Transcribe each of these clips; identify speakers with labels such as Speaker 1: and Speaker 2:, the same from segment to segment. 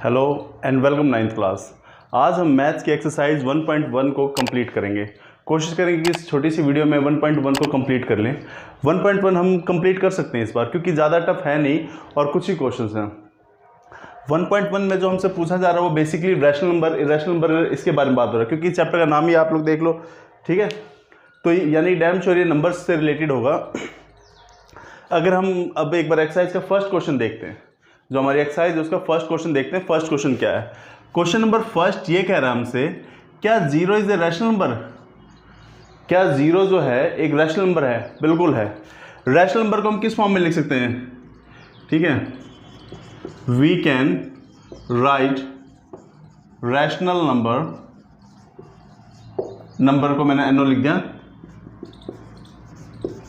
Speaker 1: Hello and welcome ninth class. आज हम maths की एक्सरसाइज 1.1 को कंप्लीट करेंगे। कोशिश करेंगे कि इस छोटी सी वीडियो में 1.1 को कंप्लीट कर लें। 1.1 हम कंप्लीट कर सकते हैं इस बार, क्योंकि ज़्यादा टफ है नहीं और कुछ ही क्वेश्चंस हैं। 1.1 में जो हमसे पूछा जा रहा है वो basically rational number, irrational number, इसके बारे में बात हो रहा है, क्योंकि चैप्टर का नाम ही आप लोग देख लो, ठीक है। तो यानी डैम श्योर ये नंबर्स से रिलेटेड होगा। अगर हम अब एक बार एक्सरसाइज का फर्स्ट क्वेश्चन देखते हैं, जो हमारी एक्सरसाइज है उसका फर्स्ट क्वेश्चन देखते हैं। फर्स्ट क्वेश्चन क्या है? क्वेश्चन नंबर फर्स्ट ये कह रहा है हमसे, क्या zero is a rational number? क्या जीरो जो है एक रैशनल नंबर है? बिल्कुल है। रैशनल नंबर को हम किस फॉर्म में लिख सकते हैं? ठीक है, we can write rational number को मैंने एनो लिख दिया,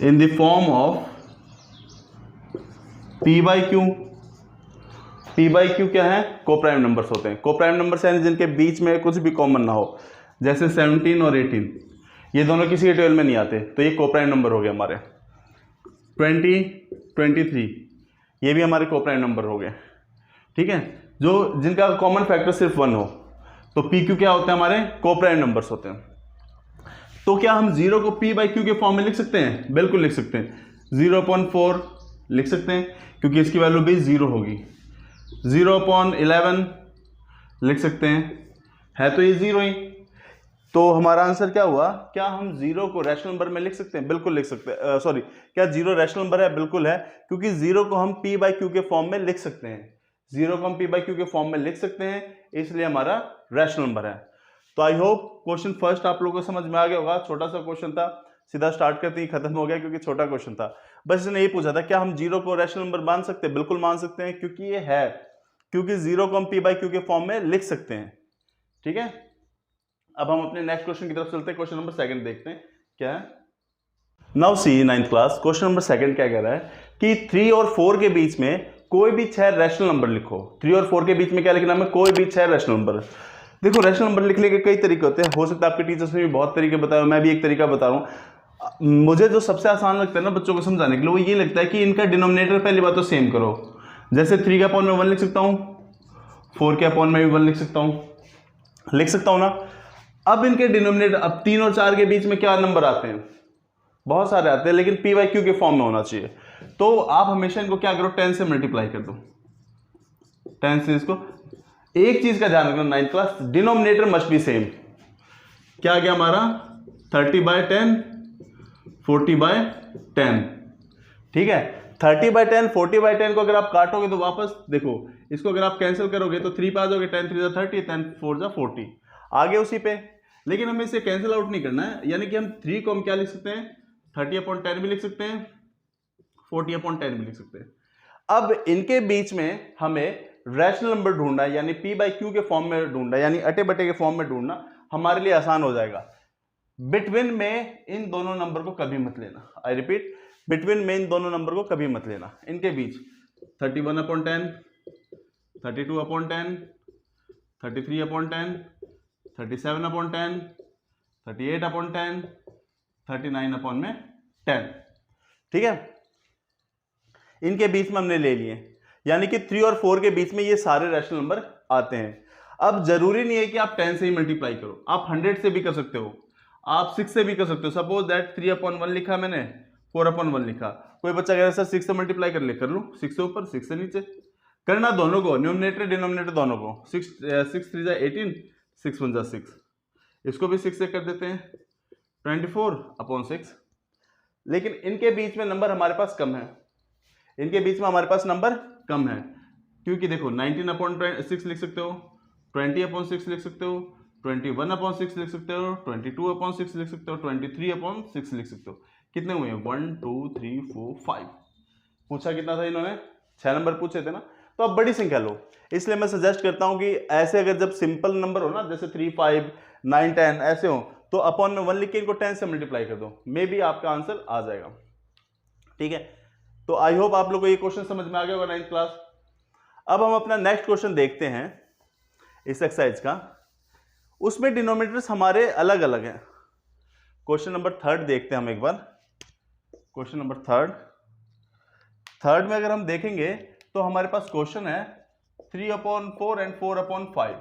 Speaker 1: in the form of P by Q. P by Q क्या है? कोप्राइम नंबर्स होते हैं। कोप्राइम नंबर्स यानी जिनके बीच में कुछ भी कॉमन ना हो, जैसे 17 और 18, ये दोनों किसी के टेबल में नहीं आते, तो ये कोप्राइम नंबर हो गए हमारे। 20, 23 ये भी हमारे कोप्राइम नंबर हो गए, ठीक है, जो जिनका कॉमन फैक्टर सिर्फ 1 हो। तो पी क्यू क्या होते हैं? हमारे कोप्राइम नंबर्स होते हैं। तो क्या हम जीरो को पी बाई क्यू के फॉर्म में लिख सकते हैं? बिल्कुल लिख सकते हैं। 0.4 लिख सकते हैं, क्योंकि इसकी वैल्यू भी 0 होगी। 0.11 लिख सकते हैं, है तो ये 0 ही। तो हमारा आंसर क्या हुआ? क्या हम जीरो को रैशनल नंबर में लिख सकते हैं? बिल्कुल लिख सकते हैं। सॉरी, क्या जीरो रैशनल नंबर है? बिल्कुल है, क्योंकि जीरो को हम पी बाई क्यू के फॉर्म में लिख सकते हैं। जीरो को हम पी बाई क्यू के फॉर्म में लिख सकते हैं, इसलिए हमारा रैशनल नंबर है। तो आई होप क्वेश्चन फर्स्ट आप लोगों को समझ में आ गया होगा। छोटा सा क्वेश्चन था, सीधा स्टार्ट करते ही खत्म हो गया, क्योंकि छोटा क्वेश्चन था। बस इसने ये पूछा था, क्या हम जीरो को रैशनल नंबर मान सकते हैं? बिल्कुल मान सकते हैं, क्योंकि ये है, क्योंकि जीरो को हम पी बाई क्यू के फॉर्म में लिख सकते हैं, ठीक है। अब हम अपने नेक्स्ट क्वेश्चन की तरफ चलते हैं। क्वेश्चन नंबर सेकंड देखते हैं क्या है। Now C ninth class, question number second क्या कह रहा है कि 3 और 4 के बीच में कोई भी 6 रैशनल नंबर लिखो। 3 और 4 के बीच में क्या लिखना है? कोई भी 6 रैशनल नंबर। देखो, रैशनल नंबर लिखने के कई तरीके होते हैं, हो सकता है आपके टीचर्स ने भी बहुत तरीके बताए, मैं भी एक तरीका बता रहा हूँ। मुझे जो सबसे आसान लगता है ना बच्चों को समझाने के लिए, वो ये लगता है कि इनका डिनोमिनेटर पहली बात तो सेम करो। जैसे 3 के अपॉन में 1 लिख सकता हूँ, 4 के अपॉन में भी 1 लिख सकता हूँ ना। अब इनके डिनोमिनेटर, अब 3 और 4 के बीच में क्या नंबर आते हैं? बहुत सारे आते हैं, लेकिन पी बाई क्यू के फॉर्म में होना चाहिए। तो आप हमेशा इनको क्या करो? 10 से मल्टीप्लाई कर दो। 10 से इसको, एक चीज का ध्यान रखना ninth class, denominator must be same. क्या आ गया हमारा? 30/10, 40/10, ठीक है। 30/10, 40/10 को अगर आप काटोगे तो वापस देखो, इसको अगर आप कैंसिल करोगे तो 3 पे आ जाओगे, 10 3 30, 10 4 40, आगे उसी पे। लेकिन हमें इसे कैंसिल आउट नहीं करना है, यानी कि हम 3 को हम क्या लिख सकते हैं? 30/10 भी लिख सकते हैं, 40/10 भी लिख सकते हैं। अब इनके बीच में हमें रैशनल नंबर ढूंढना है, यानी पी बाई क्यू के फॉर्म में ढूंढना है, यानी अटे बटे के फॉर्म में ढूंढना हमारे लिए आसान हो जाएगा। बिटवीन में इन दोनों नंबर को कभी मत लेना। आई रिपीट, बिटवीन में इन दोनों नंबर को कभी मत लेना। इनके बीच 31/10, 32/10, 33/10, 37/10, 38/10, 39/10, ठीक है। इनके बीच में हमने ले लिए, यानी कि 3 और 4 के बीच में ये सारे रैशनल नंबर आते हैं। अब जरूरी नहीं है कि आप 10 से ही मल्टीप्लाई करो, आप 100 से भी कर सकते हो, आप 6 से भी कर सकते हो। सपोज दैट 3/1 लिखा मैंने, 4/1 लिखा। कोई बच्चा कह रहा है सर 6 से मल्टीप्लाई कर ले, कर लूँ। 6 से ऊपर, 6 से नीचे करना, दोनों को, न्यूमरेटर डिनोमिनेटर दोनों को। 6 3 18, 6 1 6, इसको भी 6 से कर देते हैं, 24/6। लेकिन इनके बीच में नंबर हमारे पास कम है, इनके बीच में हमारे पास नंबर कम है, क्योंकि देखो 19/6 लिख सकते हो, 20/6 लिख सकते हो, 21/6 लिख सकते हो, 22/6 लिख सकते हो, 23/6 लिख सकते हो। कितने हुए? 1 2 3 4 5। पूछा कितना था इन्होंने? 6 नंबर पूछे थे ना। तो अब बड़ी संख्या लो, इसलिए मैं सजेस्ट करता हूं कि ऐसे अगर जब सिंपल नंबर हो ना, जैसे 3 5 9 10 ऐसे हो, तो अपॉन में 1 लिख के इनको 10 से मल्टीप्लाई कर दो, मे बी आपका आंसर आ जाएगा, ठीक है। तो आई होप आप लोग को ये क्वेश्चन समझ में आ गया होगा नाइन्थ क्लास। अब हम अपना नेक्स्ट क्वेश्चन देखते हैं इस एक्सरसाइज का। उसमें डिनोमिनेटर्स हमारे अलग अलग हैं। क्वेश्चन नंबर थर्ड देखते हैं हम एक बार। क्वेश्चन नंबर थर्ड में अगर हम देखेंगे तो हमारे पास क्वेश्चन है 3/4 and 4/5।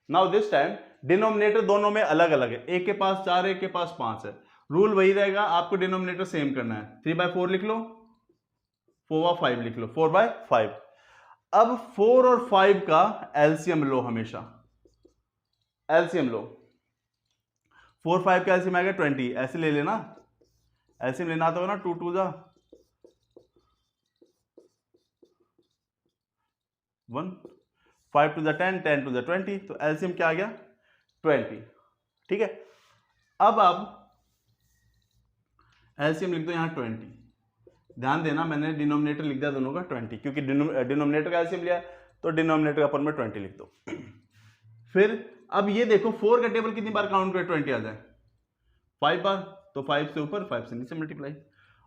Speaker 1: Now this time denominator दोनों में अलग अलग है, एक के पास 4 है, एक के पास 5 है। रूल वही रहेगा, आपको डिनोमिनेटर सेम करना है। 3/4 लिख लो, 4/5 लिख लो, 4/5। अब 4 और 5 का एलसीएम लो, हमेशा एलसीएम लो। 4 5 का एलसीएम आएगा 20, ऐसे ले लेना, एलसीएम लेना आता होगा ना, 2 2 जा 1, 5 2 जा 10, 10 2 जा 20, तो एलसीएम क्या आ गया 20। ठीक है, अब आप एलसीएम लिख दो यहां 20। ध्यान देना, मैंने डिनोमिनेटर लिख दिया दोनों का 20, क्योंकि डिनोमिनेटर का एलसीएम लिया तो डिनोमिनेटर का अपन में 20 लिख दो। फिर अब ये देखो 4 का टेबल कितनी बार काउंट करे 20 आ जाए, 5 बार, तो 5 से ऊपर 5 से नीचे मल्टीप्लाई।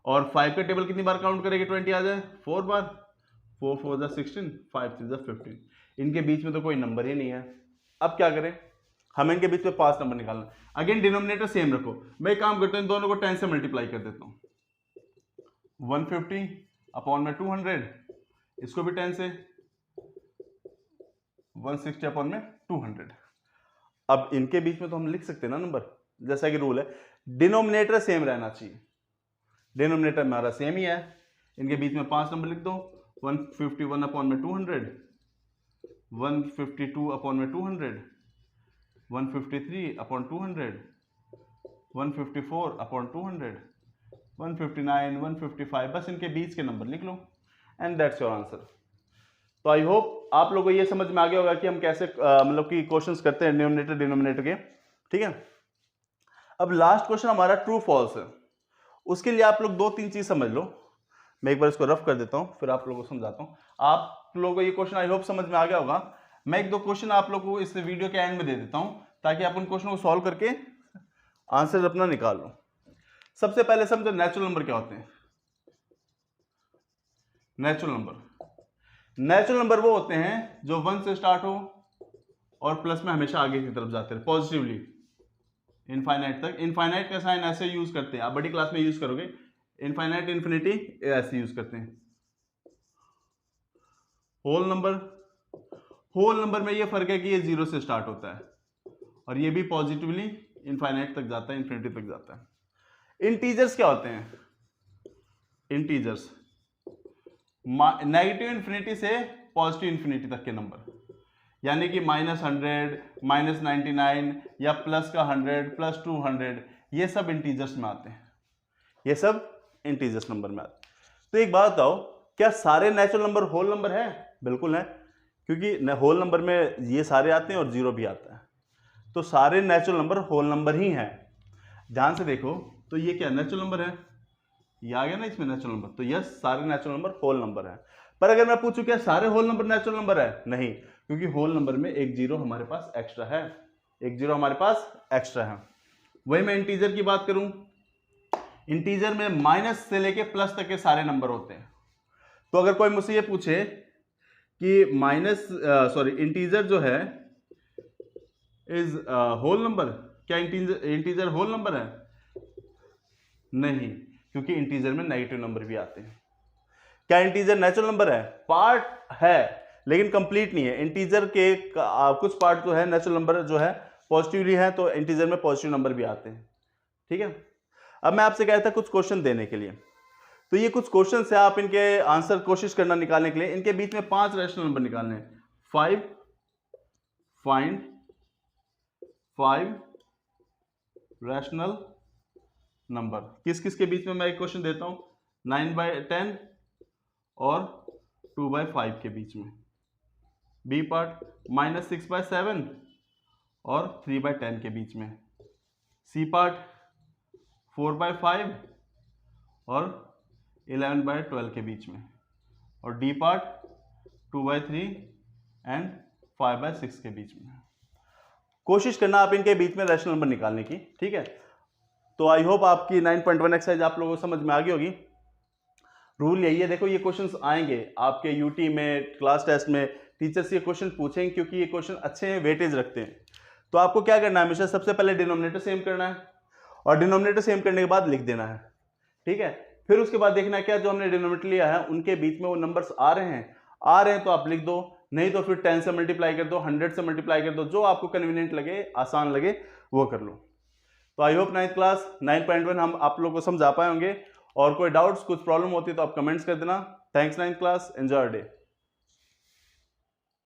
Speaker 1: और 5 का टेबल कितनी बार काउंट करेगी 20 आ जाए, 4 बार, 4 4 जा 16, 5 3 जा 15। इनके बीच में तो कोई नंबर ही नहीं है। अब क्या करें, हमें इनके बीच में 5 नंबर निकालना। अगेन डिनोमिनेटर सेम रखो, मैं एक काम करता हूँ, इन दोनों को 10 से मल्टीप्लाई कर देता हूँ। 150/200, इसको भी 10 से, 160/200। अब इनके बीच में तो हम लिख सकते हैं ना नंबर, जैसा कि रूल है डिनोमिनेटर सेम रहना चाहिए। डिनोमिनेटर हमारा सेम ही है, इनके बीच में 5 नंबर लिख दो। 151/200, 152/200, 153/200, 154/200, 159, 155, बस इनके बीच के नंबर लिख लो एंड दैट्स योर आंसर। तो आई होप आप लोगों को ये समझ में आ गया होगा कि हम कैसे मतलब कि क्वेश्चंस करते हैं डिनोमिनेटर डिनोमिनेटर के। ठीक है, अब लास्ट क्वेश्चन हमारा ट्रू फॉल्स है। उसके लिए आप लोग 2-3 चीज समझ लो। मैं एक बार इसको रफ कर देता हूं, फिर आप लोगों को समझाता हूं। आप लोगों को ये क्वेश्चन आई होप समझ में आ गया होगा। मैं 1-2 क्वेश्चन आप लोगों को इस वीडियो के एंड में दे देता हूं, ताकि आप उन क्वेश्चन को सॉल्व करके आंसर अपना निकाल लो। सबसे पहले समझो नेचुरल नंबर क्या होते हैं। नेचुरल नंबर वो होते हैं जो 1 से स्टार्ट हो और प्लस में हमेशा आगे की तरफ जाते रहे पॉजिटिवली इनफाइनाइट तक। इनफाइनाइट का साइन ऐसे यूज करते हैं, आप बड़ी क्लास में यूज करोगे। इनफाइनाइट इन्फिनिटी ऐसे यूज करते हैं। होल नंबर में ये फर्क है कि ये 0 से स्टार्ट होता है और ये भी पॉजिटिवली इनफाइनाइट तक जाता है, इन्फिनिटी तक जाता है। इंटीजर्स क्या होते हैं, इंटीजर्स नेगेटिव इन्फिनिटी से पॉजिटिव इन्फिनिटी तक के नंबर, यानी कि -100, -99 या प्लस का 100, +200, ये सब इंटीजर्स में आते हैं। ये सब इंटीजर्स नंबर में आते हैं। तो एक बात बताओ, क्या सारे नेचुरल नंबर होल नंबर है? बिल्कुल है, क्योंकि होल नंबर में ये सारे आते हैं और 0 भी आता है, तो सारे नेचुरल नंबर होल नंबर ही हैं। ध्यान से देखो, तो ये क्या नेचुरल नंबर है, ये आ गया ना इसमें नेचुरल नंबर, तो यस सारे नेचुरल नंबर होल नंबर है। पर अगर मैं पूछूं क्या सारे होल नंबर नेचुरल नंबर है? नहीं, क्योंकि होल नंबर में एक 0 हमारे पास एक्स्ट्रा है, एक 0 हमारे पास एक्स्ट्रा है। वही मैं इंटीजर की बात करूं, इंटीजर में माइनस से लेके प्लस तक के सारे नंबर होते हैं। तो अगर कोई मुझसे ये पूछे कि इंटीजर जो है इज होल नंबर, क्या इंटीजर होल नंबर है? नहीं, क्योंकि इंटीजर में नेगेटिव नंबर भी आते हैं। क्या इंटीजर नेचुरल नंबर है? पार्ट है, लेकिन कंप्लीट नहीं है। इंटीजर के कुछ पार्ट जो है नेचुरल नंबर जो है पॉजिटिवली है, तो इंटीजर में पॉजिटिव नंबर भी आते हैं। ठीक है, अब मैं आपसे कहता कुछ क्वेश्चन देने के लिए, तो ये कुछ क्वेश्चन है, आप इनके आंसर कोशिश करना निकालने के लिए। इनके बीच में 5 रैशनल नंबर निकालने हैं। 5 फाइंड 5 रैशनल नंबर। किस किस के बीच में मैं एक क्वेश्चन देता हूं, 9/10 और 2/5 के बीच में। बी पार्ट -6/7 और 3/10 के बीच में। सी पार्ट 4/5 और 11/12 के बीच में। और डी पार्ट 2/3 एंड 5/6 के बीच में। कोशिश करना आप इनके बीच में रैशनल नंबर निकालने की। ठीक है, तो आई होप आपकी 9.1 एक्सरसाइज आप लोगों को समझ में आ गई होगी। रूल यही है, देखो ये क्वेश्चंस आएंगे आपके यूटी में, क्लास टेस्ट में टीचर्स ये क्वेश्चन पूछेंगे, क्योंकि ये क्वेश्चन अच्छे हैं, वेटेज रखते हैं। तो आपको क्या करना है, हमेशा सबसे पहले डिनोमिनेटर सेम करना है और डिनोमिनेटर सेम करने के बाद लिख देना है। ठीक है, फिर उसके बाद देखना है क्या जो हमने डिनोमिनेटर लिया है उनके बीच में वो नंबर्स आ रहे हैं तो आप लिख दो, नहीं तो फिर 10 से मल्टीप्लाई कर दो, 100 से मल्टीप्लाई कर दो, जो आपको कन्वीनियंट लगे, आसान लगे वो कर लो। तो आई होप 9th क्लास 9.1 हम आप लोग को समझा पाए होंगे। और कोई डाउट्स, कुछ प्रॉब्लम होती है तो आप कमेंट्स कर देना। Thanks 9th class, enjoy day.